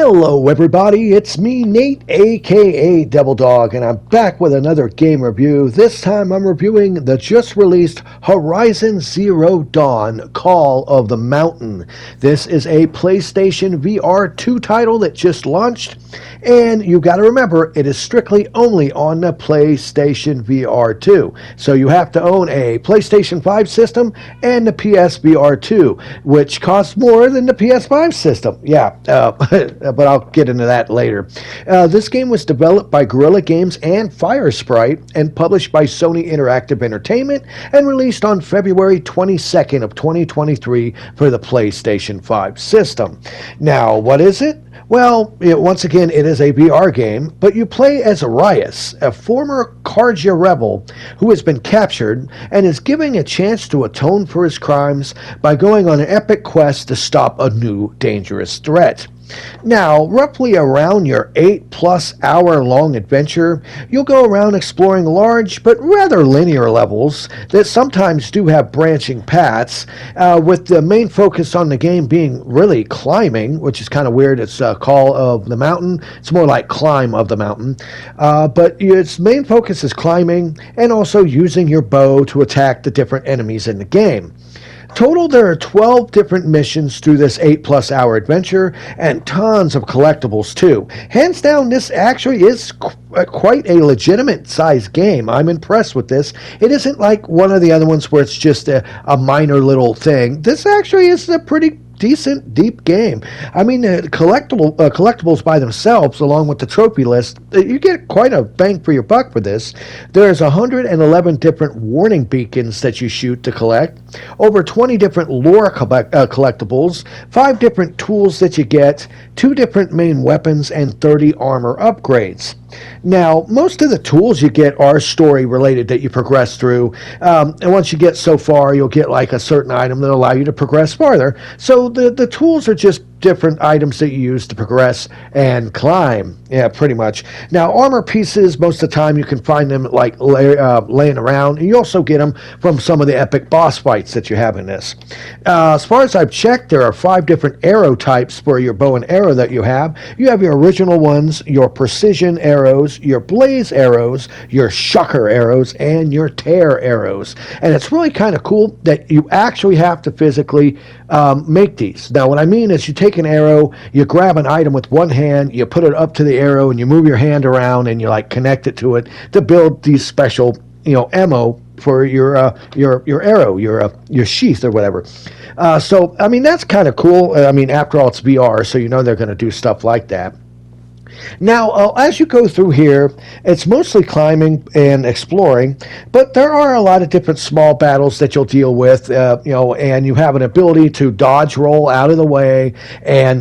Hello everybody, it's me Nate aka Devil Dog, and I'm back with another game review. This time I'm reviewing the just released Horizon Zero Dawn Call of the Mountain. This is a PlayStation VR2 title that just launched, and you gotta remember it is strictly only on the PlayStation VR2. So you have to own a PlayStation 5 system and the PSVR2, which costs more than the PS5 system. But I'll get into that later. This game was developed by Guerrilla Games and Firesprite and published by Sony Interactive Entertainment and released on February 22nd of 2023 for the PlayStation 5 system. Now, what is it? Well, once again, it is a VR game, but you play as Arias, a former Karja rebel who has been captured and is given a chance to atone for his crimes by going on an epic quest to stop a new dangerous threat. Now, roughly around your 8+ hour long adventure, you'll go around exploring large but rather linear levels that sometimes do have branching paths, with the main focus on the game being really climbing, which is kind of weird. It's Call of the Mountain. It's more like Climb of the Mountain. But its main focus is climbing and also using your bow to attack the different enemies in the game. Total, there are 12 different missions through this 8+ hour adventure, and tons of collectibles too. Hands down, this actually is quite a legitimate sized game. I'm impressed with this. It isn't like one of the other ones where it's just a minor little thing. This actually is a pretty decent, deep game. I mean, collectibles by themselves, along with the trophy list, you get quite a bang for your buck for this. There's 111 different warning beacons that you shoot to collect, over 20 different lore collectibles, 5 different tools that you get, 2 different main weapons, and 30 armor upgrades. Now, most of the tools you get are story related that you progress through, and once you get so far, you'll get like a certain item that'll allow you to progress farther. So the tools are just different items that you use to progress and climb. Yeah, pretty much. Now, armor pieces, most of the time you can find them like laying around. And you also get them from some of the epic boss fights that you have in this. As far as I've checked, there are 5 different arrow types for your bow and arrow that you have. You have your original ones, your precision arrows, your blaze arrows, your shocker arrows, and your tear arrows. And it's really kind of cool that you actually have to physically make these. Now, what I mean is you take an arrow, you grab an item with one hand, you put it up to the arrow, and you move your hand around, and you like connect it to it to build these special, ammo for your arrow, your sheath or whatever. So, I mean, that's kind of cool. I mean, after all, it's VR, so they're going to do stuff like that. Now, as you go through here, it's mostly climbing and exploring, but there are a lot of different small battles that you'll deal with, and you have an ability to dodge roll out of the way and,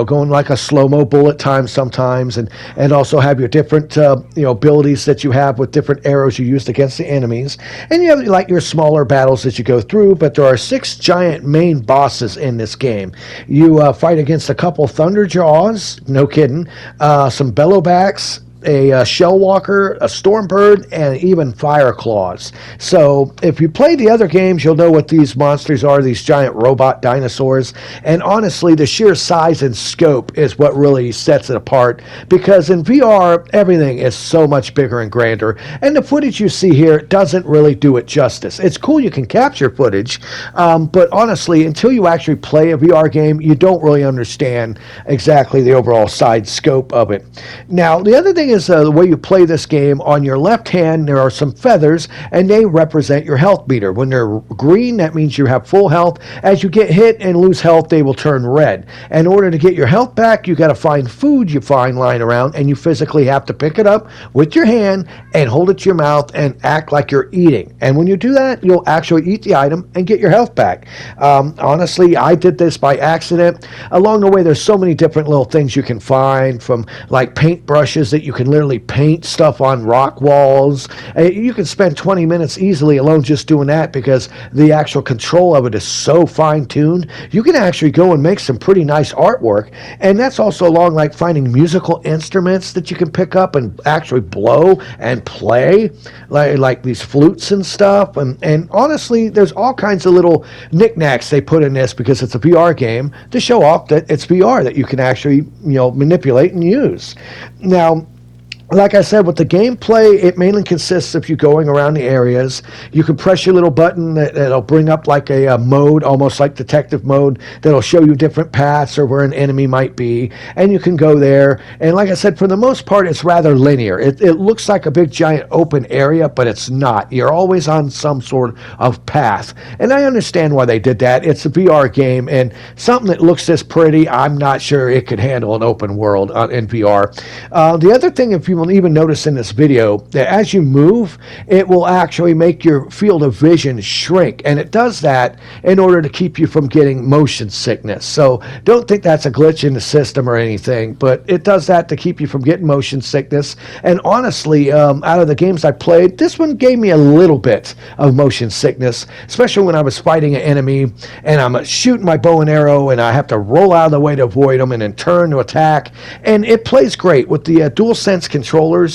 going like a slow-mo bullet time sometimes, and also have your different, abilities that you have with different arrows you used against the enemies. And you have like your smaller battles that you go through, but there are 6 giant main bosses in this game. You fight against a couple Thunderjaws, no kidding, some Bellowbacks, a Shell Walker, a Stormbird, and even Fire Claws. So if you play the other games, you'll know what these monsters are, these giant robot dinosaurs. And honestly, the sheer size and scope is what really sets it apart, because in VR, everything is so much bigger and grander, and the footage you see here doesn't really do it justice. It's cool you can capture footage, but honestly, until you actually play a VR game, you don't really understand exactly the overall size scope of it. Now, the other thing is the way you play this game. On your left hand, there are some feathers, and they represent your health meter. When they're green, that means you have full health. As you get hit and lose health, they will turn red. In order to get your health back, you got to find food you find lying around, and you physically have to pick it up with your hand and hold it to your mouth and act like you're eating. And when you do that, you'll actually eat the item and get your health back. Honestly, I did this by accident. Along the way, there's so many different little things you can find, from like paintbrushes that you can literally paint stuff on rock walls. You can spend 20 minutes easily alone just doing that because the actual control of it is so fine-tuned. You can actually go and make some pretty nice artwork, and that's also along like finding musical instruments that you can pick up and actually blow and play, like these flutes and stuff. And honestly, there's all kinds of little knickknacks they put in this because it's a VR game to show off that it's VR that you can actually, manipulate and use. Now, like I said, with the gameplay, it mainly consists of you going around the areas. You can press your little button that'll bring up like a mode, almost like detective mode, that'll show you different paths or where an enemy might be, and you can go there. And like I said, for the most part, it's rather linear. It looks like a big giant open area, but it's not. You're always on some sort of path. And I understand why they did that. It's a VR game, and something that looks this pretty, I'm not sure it could handle an open world in VR. The other thing, if you will even notice in this video, that as you move, it will actually make your field of vision shrink, and it does that in order to keep you from getting motion sickness. So don't think that's a glitch in the system or anything, but it does that to keep you from getting motion sickness. And honestly, out of the games I played, this one gave me a little bit of motion sickness, especially when I was fighting an enemy and I'm shooting my bow and arrow and I have to roll out of the way to avoid them and then turn to attack. And it plays great with the DualSense controllers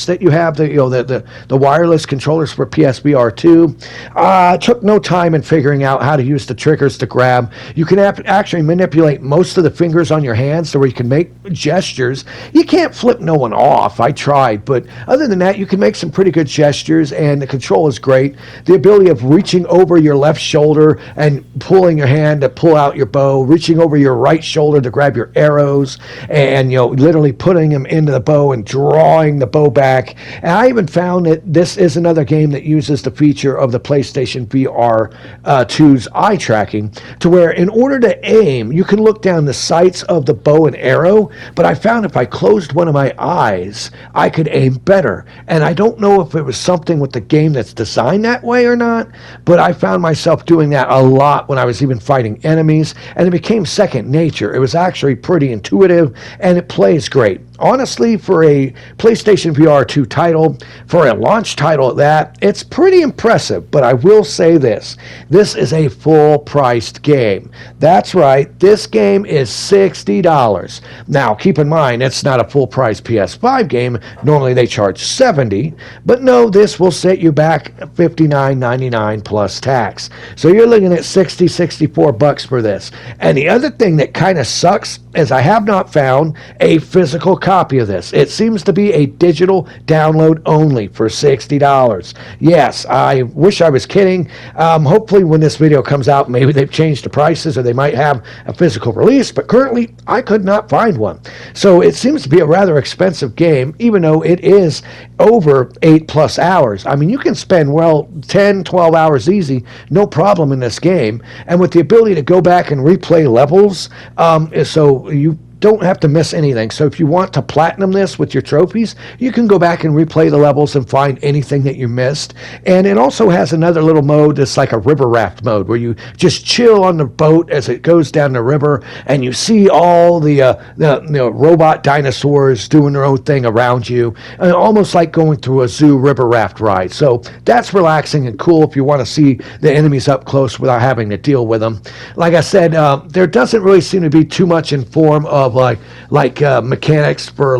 that you have, the wireless controllers for PSVR2. Took no time in figuring out how to use the triggers to grab. You can actually manipulate most of the fingers on your hands so where you can make gestures. You can't flip no one off. I tried, but other than that, you can make some pretty good gestures, and the control is great. The ability of reaching over your left shoulder and pulling your hand to pull out your bow, reaching over your right shoulder to grab your arrows, and literally putting them into the bow and drawing the bow back. And I even found that this is another game that uses the feature of the PlayStation VR2's eye tracking, to where in order to aim, you can look down the sights of the bow and arrow, but I found if I closed one of my eyes, I could aim better. And I don't know if it was something with the game that's designed that way or not, but I found myself doing that a lot when I was even fighting enemies, and it became second nature. It was actually pretty intuitive, and it plays great. Honestly, for a PlayStation VR2 title, for a launch title at that, it's pretty impressive. But I will say this is a full-priced game. That's right, this game is $60. Now, keep in mind, it's not a full-price PS5 game. Normally they charge $70, but no, this will set you back $59.99 plus tax. So you're looking at $64 for this. And the other thing that kind of sucks is I have not found a physical copy of this. It seems to be a digital download only for $60. Yes, I wish I was kidding. Hopefully when this video comes out, maybe they've changed the prices or they might have a physical release, but currently I could not find one. So it seems to be a rather expensive game, even though it is over 8+ hours. I mean, you can spend, 10, 12 hours easy, no problem in this game. And with the ability to go back and replay levels, so you don't have to miss anything. So if you want to platinum this with your trophies, you can go back and replay the levels and find anything that you missed. And it also has another little mode that's like a river raft mode, where you just chill on the boat as it goes down the river, and you see all the robot dinosaurs doing their own thing around you, and almost like going through a zoo river raft ride. So that's relaxing and cool if you want to see the enemies up close without having to deal with them. Like I said, there doesn't really seem to be too much in form of mechanics for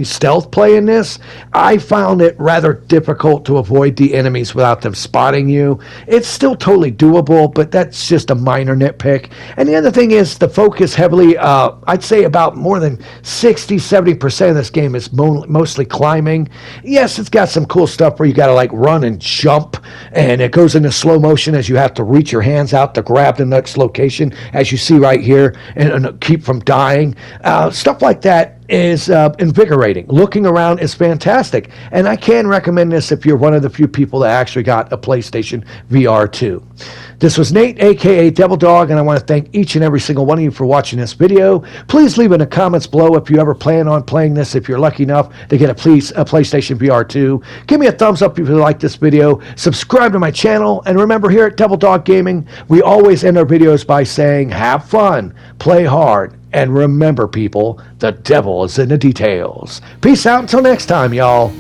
stealth play in this. I found it rather difficult to avoid the enemies without them spotting you. It's still totally doable, but that's just a minor nitpick. And the other thing is the focus heavily, I'd say about more than 60-70% of this game is mostly climbing. Yes, it's got some cool stuff where you got to run and jump, and it goes into slow motion as you have to reach your hands out to grab the next location, as you see right here, and keep from dying. Stuff like that is invigorating. Looking around is fantastic, and I can recommend this if you're one of the few people that actually got a PlayStation VR2. This was Nate, aka Devil Dog, and I want to thank each and every single one of you for watching this video. Please leave in the comments below if you ever plan on playing this, if you're lucky enough to get a PlayStation VR2. Give me a thumbs up if you like this video. Subscribe to my channel, and remember, here at Devil Dog Gaming, we always end our videos by saying, have fun, play hard, And remember, people, the devil is in the details. Peace out until next time, y'all.